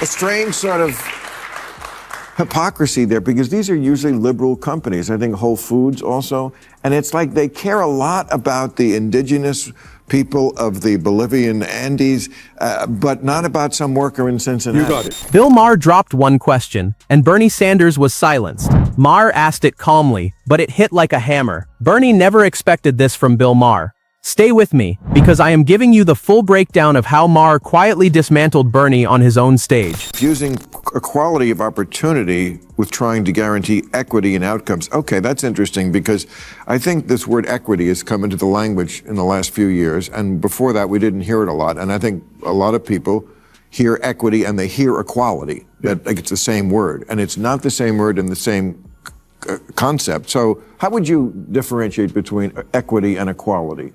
a strange sort of hypocrisy there, because these are usually liberal companies. I think Whole Foods also. And it's like they care a lot about the indigenous people of the Bolivian Andes, but not about some worker in Cincinnati. You got it. Bill Maher dropped one question, and Bernie Sanders was silenced. Maher asked it calmly, but it hit like a hammer. Bernie never expected this from Bill Maher. Stay with me, because I am giving you the full breakdown of how Maher quietly dismantled Bernie on his own stage. Fusing equality of opportunity with trying to guarantee equity in outcomes. Okay, that's interesting, because I think this word equity has come into the language in the last few years, and before that we didn't hear it a lot. And I think a lot of people hear equity and they hear equality, that like it's the same word, and it's not the same word and the same concept. So how would you differentiate between equity and equality?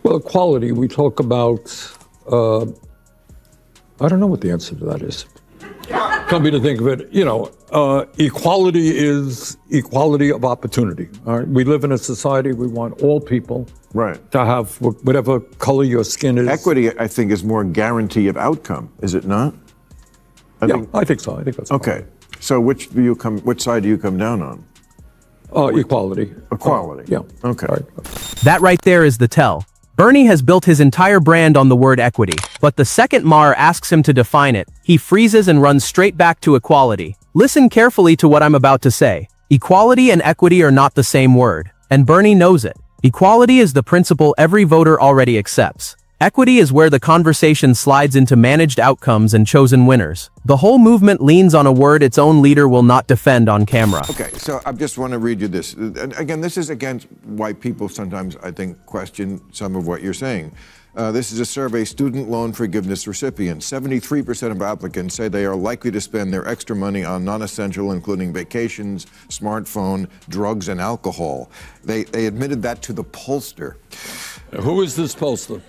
Well, equality, we talk about, I don't know what the answer to that is. Come to think of it, equality is equality of opportunity. All right? We live in a society, we want all people to have whatever color your skin is. Equity, I think, is more guarantee of outcome, is it not? I think so. I think that's okay. So which side do you come down on? Equality. Equality. Yeah. Okay. Right. That right there is the tell. Bernie has built his entire brand on the word equity, but the second Maher asks him to define it, he freezes and runs straight back to equality. Listen carefully to what I'm about to say. Equality and equity are not the same word, and Bernie knows it. Equality is the principle every voter already accepts. Equity is where the conversation slides into managed outcomes and chosen winners. The whole movement leans on a word its own leader will not defend on camera. Okay, so I just want to read you this. And again, this is against why people sometimes, I think, question some of what you're saying. This is a survey, student loan forgiveness recipients. 73% of applicants say they are likely to spend their extra money on non-essential, including vacations, smartphone, drugs, and alcohol. They admitted that to the pollster. Who is this pollster?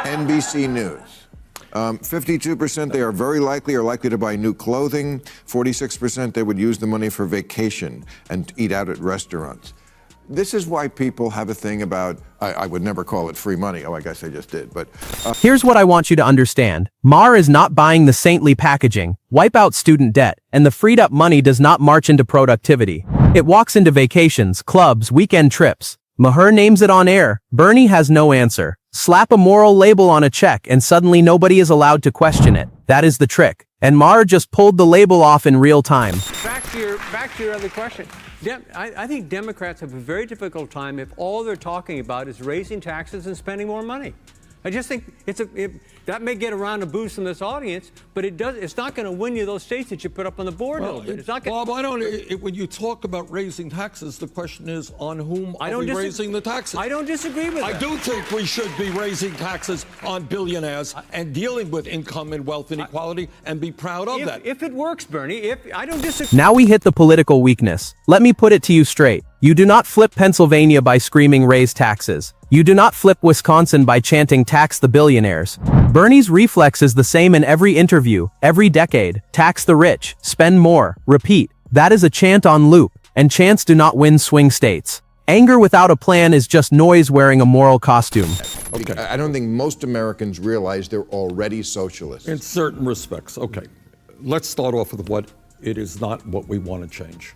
NBC News. 52% they are very likely to buy new clothing. 46% they would use the money for vacation and eat out at restaurants. This is why people have a thing about, I would never call it free money. Oh, I guess I just did, but... Here's what I want you to understand. Maher is not buying the saintly packaging, wipe out student debt, and the freed up money does not march into productivity. It walks into vacations, clubs, weekend trips. Maher names it on air. Bernie has no answer. Slap a moral label on a check and suddenly nobody is allowed to question it. That is the trick. And Maher just pulled the label off in real time. Back to your other question. I think Democrats have a very difficult time if all they're talking about is raising taxes and spending more money. I just think that may get around a boost from this audience, but it's not going to win you those states that you put up on the board. Well, it's not Bob, when you talk about raising taxes, the question is on whom are we raising the taxes? I don't disagree with that. I do think we should be raising taxes on billionaires and dealing with income and wealth inequality and be proud of that. If it works, Bernie, I don't disagree. Now we hit the political weakness. Let me put it to you straight. You do not flip Pennsylvania by screaming raise taxes. You do not flip Wisconsin by chanting tax the billionaires. Bernie's reflex is the same in every interview, every decade. Tax the rich, spend more, repeat. That is a chant on loop, and chants do not win swing states. Anger without a plan is just noise wearing a moral costume. Okay. I don't think most Americans realize they're already socialists. In certain respects, okay. Let's start off with what it is not what we want to change.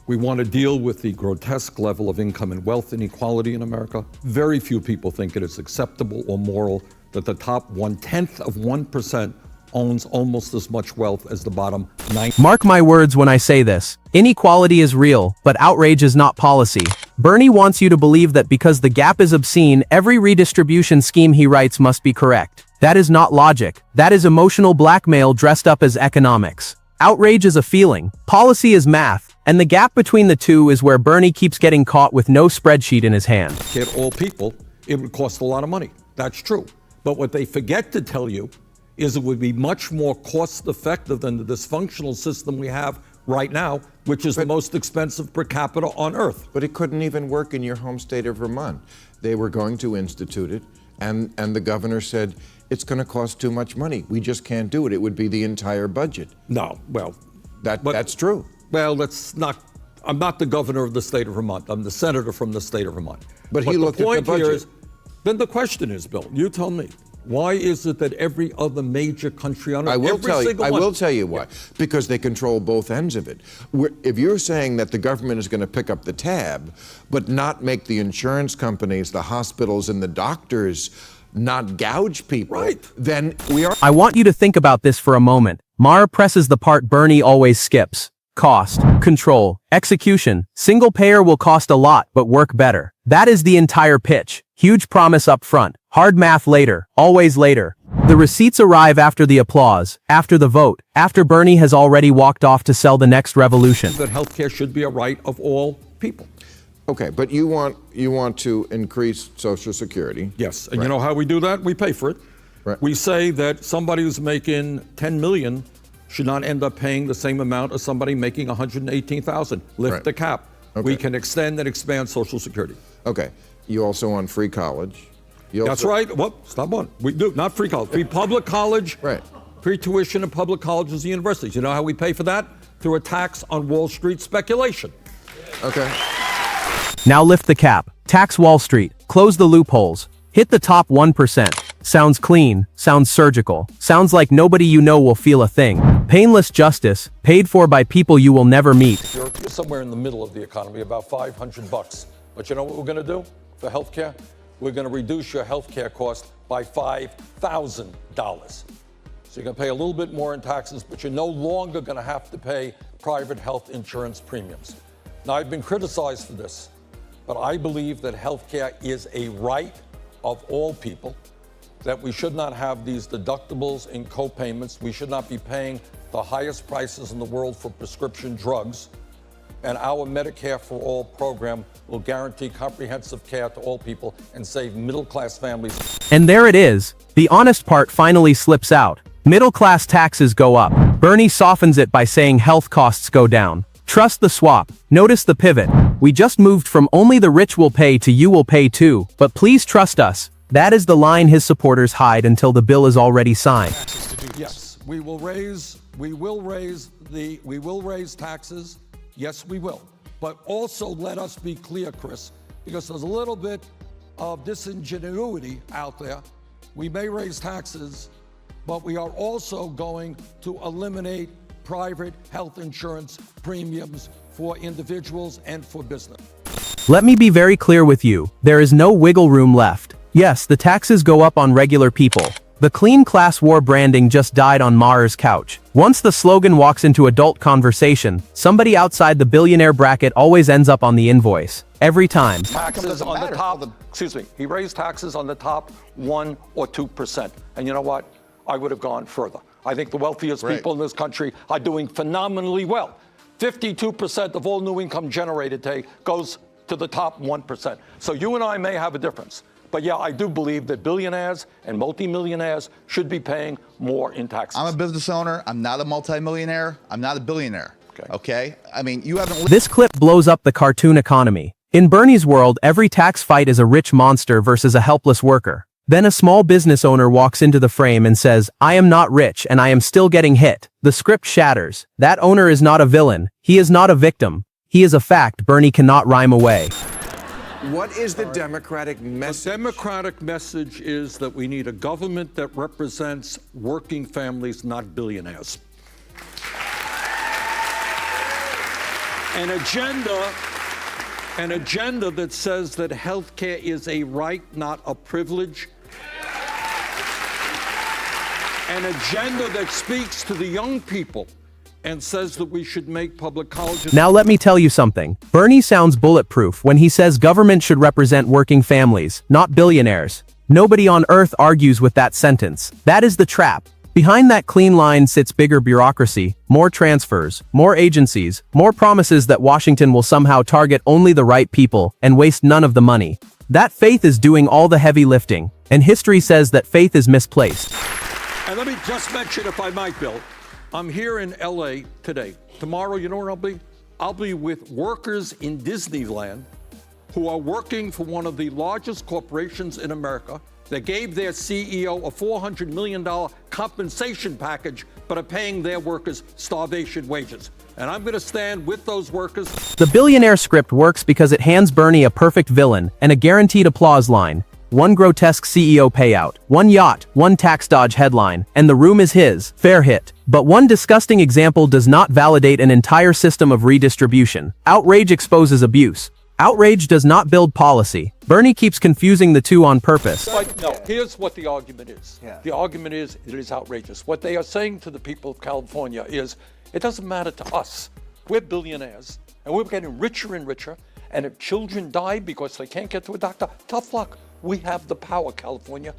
We want to deal with the grotesque level of income and wealth inequality in America. Very few people think it is acceptable or moral that the top 0.1% owns almost as much wealth as the bottom 90%. Mark my words when I say this. Inequality is real, but outrage is not policy. Bernie wants you to believe that because the gap is obscene, every redistribution scheme he writes must be correct. That is not logic. That is emotional blackmail dressed up as economics. Outrage is a feeling, policy is math, and the gap between the two is where Bernie keeps getting caught with no spreadsheet in his hand. Get all people, it would cost a lot of money. That's true. But what they forget to tell you is it would be much more cost effective than the dysfunctional system we have right now, which is the most expensive per capita on earth. But it couldn't even work in your home state of Vermont. They were going to institute it, and the governor said, it's going to cost too much money. We just can't do it. It would be the entire budget. No, well, that's true. Well, I'm not the governor of the state of Vermont. I'm the senator from the state of Vermont. But he looked at the budget. Then the question is, Bill, you tell me, why is it that every other major country on earth, I will tell you why. Yeah. Because they control both ends of it. If you're saying that the government is going to pick up the tab, but not make the insurance companies, the hospitals, and the doctors not gouge people, Right. then we are. I want you to think about this for a moment. Maher presses the part Bernie always skips. Cost, control, execution. Single payer will cost a lot but work better. That is the entire pitch. Huge promise up front. Hard math later. Always later. The receipts arrive after the applause, after the vote, after Bernie has already walked off to sell the next revolution. That healthcare should be a right of all people. Okay, but you want to increase Social Security. Yes, and Right. you know how we do that? We pay for it. Right. We say that somebody who's making 10 million should not end up paying the same amount as somebody making 118,000. Lift Right. the cap. Okay. We can extend and expand Social Security. Okay, you also want free college. You That's also- right. Well, stop one. We do not free college. Free public college. Right. Free tuition in public colleges and universities. You know how we pay for that? Through a tax on Wall Street speculation. Okay. Now lift the cap. Tax Wall Street. Close the loopholes. Hit the top 1%. Sounds clean. Sounds surgical. Sounds like nobody you know will feel a thing. Painless justice, paid for by people you will never meet. You're somewhere in the middle of the economy, about $500. But you know what we're going to do for healthcare? We're going to reduce your healthcare cost by $5,000. So you're going to pay a little bit more in taxes, but you're no longer going to have to pay private health insurance premiums. Now, I've been criticized for this, but I believe that healthcare is a right of all people, that we should not have these deductibles and co-payments. We should not be paying the highest prices in the world for prescription drugs. And our Medicare for All program will guarantee comprehensive care to all people and save middle-class families. And there it is. The honest part finally slips out. Middle-class taxes go up. Bernie softens it by saying health costs go down. Trust the swap. Notice the pivot. We just moved from only the rich will pay to you will pay too, but please trust us. That is the line his supporters hide until the bill is already signed. Yes, we will raise taxes. Yes, we will. But also let us be clear, Chris, because there's a little bit of disingenuity out there. We may raise taxes, but we are also going to eliminate private health insurance premiums for individuals and for business. Let me be very clear with you. There is no wiggle room left. Yes, the taxes go up on regular people. The clean class war branding just died on Maher's couch. Once the slogan walks into adult conversation, somebody outside the billionaire bracket always ends up on the invoice. Every time. Taxes on the top, he raised taxes on the top 1 or 2%. And you know what? I would have gone further. I think the wealthiest people in this country are doing phenomenally well. 52% of all new income generated today goes to the top 1%. So you and I may have a difference. But yeah, I do believe that billionaires and multimillionaires should be paying more in taxes. I'm a business owner. I'm not a multimillionaire. I'm not a billionaire. Okay? I mean, you haven't... This clip blows up the cartoon economy. In Bernie's world, every tax fight is a rich monster versus a helpless worker. Then a small business owner walks into the frame and says, I am not rich and I am still getting hit. The script shatters. That owner is not a villain. He is not a victim. He is a fact Bernie cannot rhyme away. What is the Democratic message? The Democratic message is that we need a government that represents working families, not billionaires. An agenda that says that health care is a right, not a privilege. An agenda that speaks to the young people and says that we should make public colleges. Now let me tell you something. Bernie sounds bulletproof when he says government should represent working families, not billionaires. Nobody on earth argues with that sentence. That is the trap. Behind that clean line sits bigger bureaucracy, more transfers, more agencies, more promises that Washington will somehow target only the right people and waste none of the money. That faith is doing all the heavy lifting, and history says that faith is misplaced. And let me just mention, if I might, Bill, I'm here in LA today. Tomorrow, you know where I'll be? I'll be with workers in Disneyland who are working for one of the largest corporations in America that gave their CEO a $400 million compensation package, but are paying their workers starvation wages. And I'm going to stand with those workers. The billionaire script works because it hands Bernie a perfect villain and a guaranteed applause line. one grotesque CEO payout, one yacht, one tax dodge headline, and the room is his. Fair hit. But one disgusting example does not validate an entire system of redistribution. Outrage exposes abuse. Outrage does not build policy. Bernie keeps confusing the two on purpose. But no, here's what the argument is. The argument is it is outrageous. What they are saying to the people of California is it doesn't matter to us. We're billionaires, and we're getting richer and richer. And if children die because they can't get to a doctor, tough luck. We have the power, California.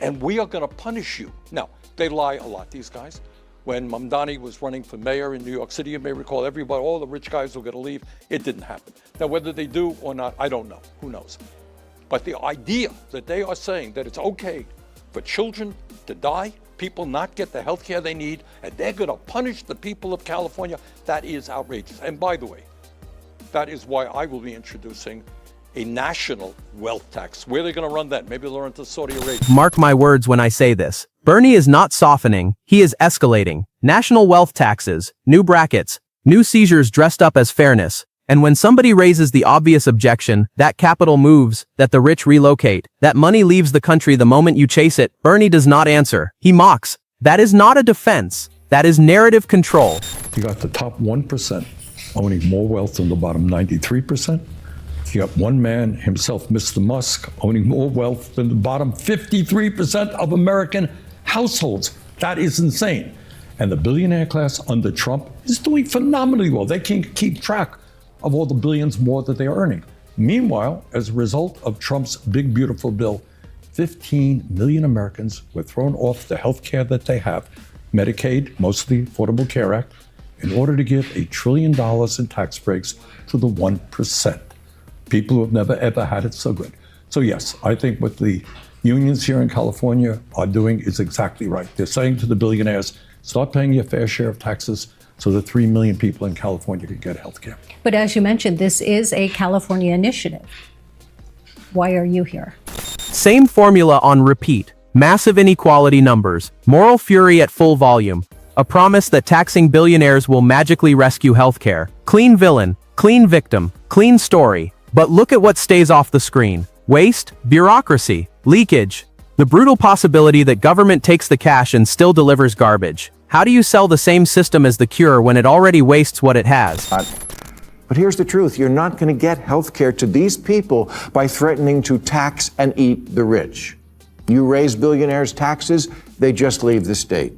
And we are going to punish you. Now, they lie a lot, these guys. When Mamdani was running for mayor in New York City, you may recall everybody, all the rich guys were going to leave. It didn't happen. Now, whether they do or not, I don't know. Who knows? But the idea that they are saying that it's okay for children to die, people not get the health care they need, and they're going to punish the people of California, that is outrageous. And by the way, that is why I will be introducing a national wealth tax. Where are they going to run that? Maybe they'll run to Saudi Arabia. Mark my words when I say this. Bernie is not softening, he is escalating. National wealth taxes, new brackets, new seizures dressed up as fairness. And when somebody raises the obvious objection, that capital moves, that the rich relocate, that money leaves the country the moment you chase it, Bernie does not answer. He mocks. That is not a defense. That is narrative control. You got the top 1% owning more wealth than the bottom 93%. You got one man himself, Mr. Musk, owning more wealth than the bottom 53% of American households. That is insane. And the billionaire class under Trump is doing phenomenally well. They can keep track of all the billions more that they are earning. Meanwhile, as a result of Trump's big, beautiful bill, 15 million Americans were thrown off the health care that they have, Medicaid, mostly Affordable Care Act, in order to give $1 trillion in tax breaks to the 1%. People who have never, ever had it so good. So yes, I think what the unions here in California are doing is exactly right. They're saying to the billionaires, start paying your fair share of taxes so that 3 million people in California can get health care. But as you mentioned, this is a California initiative. Why are you here? Same formula on repeat. Massive inequality numbers, moral fury at full volume, a promise that taxing billionaires will magically rescue healthcare. Clean villain, clean victim, clean story. But look at what stays off the screen. Waste, bureaucracy, leakage. The brutal possibility that government takes the cash and still delivers garbage. How do you sell the same system as the cure when it already wastes what it has? But here's the truth. You're not going to get health care to these people by threatening to tax and eat the rich. You raise billionaires' taxes, they just leave the state.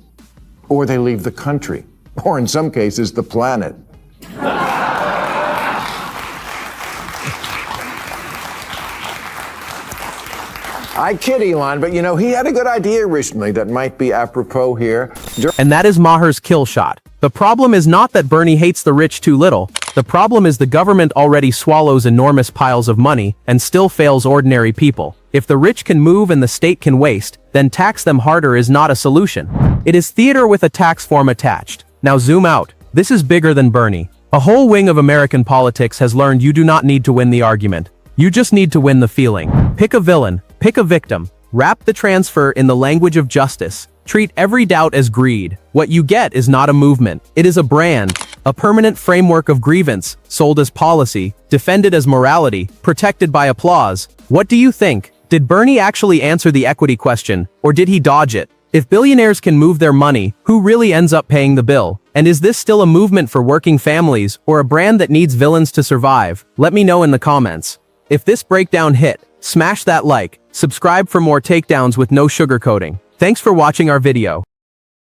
Or they leave the country. Or in some cases, the planet. I kid, Elon, but he had a good idea recently that might be apropos here. And that is Maher's kill shot. The problem is not that Bernie hates the rich too little. The problem is the government already swallows enormous piles of money and still fails ordinary people. If the rich can move and the state can waste, then tax them harder is not a solution. It is theater with a tax form attached. Now zoom out. This is bigger than Bernie. A whole wing of American politics has learned you do not need to win the argument. You just need to win the feeling. Pick a villain. Pick a victim. Wrap the transfer in the language of justice. Treat every doubt as greed. What you get is not a movement. It is a brand, a permanent framework of grievance, sold as policy, defended as morality, protected by applause. What do you think? Did Bernie actually answer the equity question, or did he dodge it? If billionaires can move their money, who really ends up paying the bill? And is this still a movement for working families, or a brand that needs villains to survive? Let me know in the comments. If this breakdown hit, smash that like, subscribe for more takedowns with no sugarcoating. Thanks for watching our video.